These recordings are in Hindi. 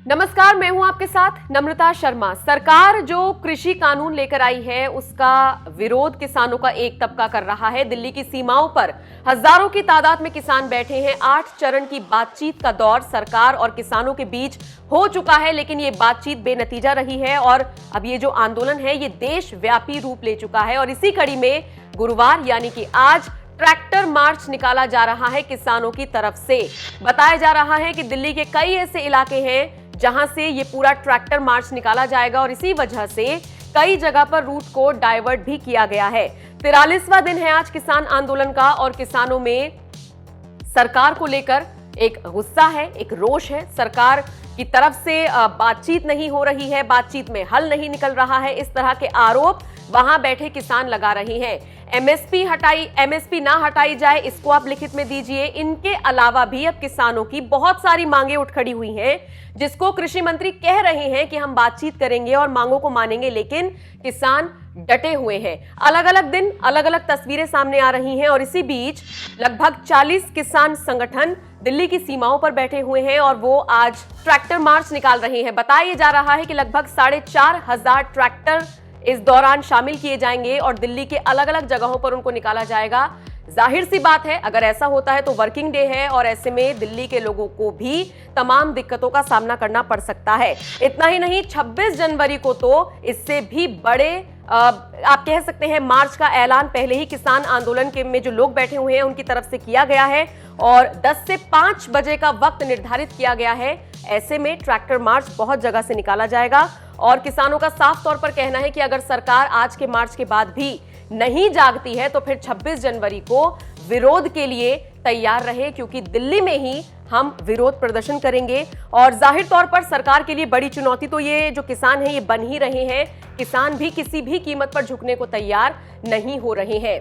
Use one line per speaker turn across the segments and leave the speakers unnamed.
नमस्कार, मैं हूं आपके साथ नम्रता शर्मा। सरकार जो कृषि कानून लेकर आई है उसका विरोध किसानों का एक तबका कर रहा है। दिल्ली की सीमाओं पर हजारों की तादाद में किसान बैठे हैं। 8 चरण की बातचीत का दौर सरकार और किसानों के बीच हो चुका है, लेकिन ये बातचीत बेनतीजा रही है और अब ये जो आंदोलन है ये देशव्यापी रूप ले चुका है। और इसी कड़ी में गुरुवार यानी कि आज ट्रैक्टर मार्च निकाला जा रहा है किसानों की तरफ से। बताया जा रहा है कि दिल्ली के कई ऐसे इलाके हैं जहां से ये पूरा ट्रैक्टर मार्च निकाला जाएगा और इसी वजह से कई जगह पर रूट को डाइवर्ट भी किया गया है। 43वां दिन है आज किसान आंदोलन का और किसानों में सरकार को लेकर एक गुस्सा है, एक रोष है। सरकार की तरफ से बातचीत नहीं हो रही है, बातचीत में हल नहीं निकल रहा है, इस तरह के आरोप वहां बैठे किसान लगा रहे हैं। एमएसपी ना हटाई जाए, इसको आप लिखित में दीजिए। इनके अलावा भी अब किसानों की बहुत सारी मांगे उठ खड़ी हुई हैं, जिसको कृषि मंत्री कह रहे हैं कि हम बातचीत करेंगे और मांगों को मानेंगे, लेकिन किसान डटे हुए हैं। अलग अलग दिन अलग अलग तस्वीरें सामने आ रही हैं और इसी बीच लगभग 40 किसान संगठन दिल्ली की सीमाओं पर बैठे हुए हैं और वो आज ट्रैक्टर मार्च निकाल रहे हैं। बताया जा रहा है कि लगभग 4,500 ट्रैक्टर इस दौरान शामिल किए जाएंगे और दिल्ली के अलग अलग जगहों पर उनको निकाला जाएगा। जाहिर सी बात है, अगर ऐसा होता है तो वर्किंग डे है और ऐसे में दिल्ली के लोगों को भी तमाम दिक्कतों का सामना करना पड़ सकता है। इतना ही नहीं, 26 जनवरी को तो इससे भी बड़े आप कह सकते हैं मार्च का ऐलान पहले ही किसान आंदोलन के में जो लोग बैठे हुए हैं उनकी तरफ से किया गया है और 10 से 5 बजे का वक्त निर्धारित किया गया है। ऐसे में ट्रैक्टर मार्च बहुत जगह से निकाला जाएगा और किसानों का साफ तौर पर कहना है कि अगर सरकार आज के मार्च के बाद भी नहीं जागती है तो फिर 26 जनवरी को विरोध के लिए तैयार रहे, क्योंकि दिल्ली में ही हम विरोध प्रदर्शन करेंगे। और जाहिर तौर पर सरकार के लिए बड़ी चुनौती तो ये जो किसान हैं ये बन ही रहे हैं। किसान भी किसी भी कीमत पर झुकने को तैयार नहीं हो रहे हैं।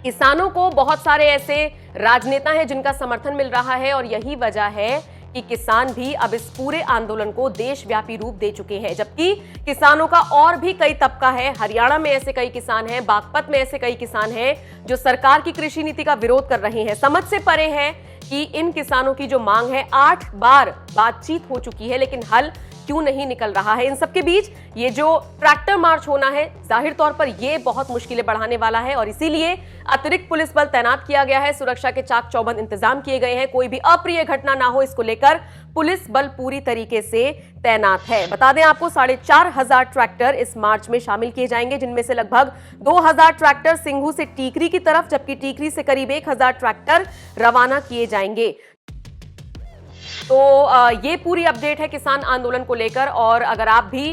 किसानों को बहुत सारे ऐसे राजनेता हैं जिनका समर्थन मिल रहा है और यही वजह है कि किसान भी अब इस पूरे आंदोलन को देशव्यापी रूप दे चुके हैं। जबकि किसानों का और भी कई तबका है। हरियाणा में ऐसे कई किसान हैं, बागपत में ऐसे कई किसान हैं जो सरकार की कृषि नीति का विरोध कर रहे हैं। समझ से परे है कि इन किसानों की जो मांग है, 8 बार बातचीत हो चुकी है लेकिन हल क्यों नहीं निकल रहा है। इन सबके बीच ये जो ट्रैक्टर मार्च होना है, जाहिर तौर पर ये बहुत मुश्किलें बढ़ाने वाला है और इसीलिए अतिरिक्त पुलिस बल तैनात किया गया है। सुरक्षा के चाक चौबंद इंतजाम किए गए हैं। कोई भी अप्रिय घटना ना हो, इसको लेकर पुलिस बल पूरी तरीके से तैनात है। बता दें आपको, 4,500 ट्रैक्टर इस मार्च में शामिल किए जाएंगे, जिनमें से लगभग 2,000 ट्रैक्टर सिंघू से टीकरी की तरफ, जबकि टीकरी से करीब 1,000 ट्रैक्टर रवाना किए जाएंगे। तो ये पूरी अपडेट है किसान आंदोलन को लेकर। और अगर आप भी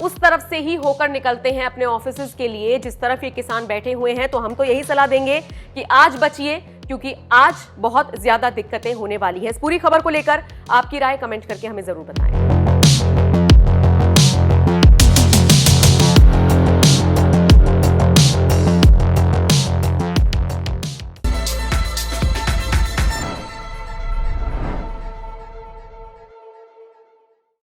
उस तरफ से ही होकर निकलते हैं अपने ऑफिसेज के लिए जिस तरफ ये किसान बैठे हुए हैं, तो हम तो यही सलाह देंगे कि आज बचिए, क्योंकि आज बहुत ज्यादा दिक्कतें होने वाली हैं। इस पूरी खबर को लेकर आपकी राय कमेंट करके हमें जरूर बताएं।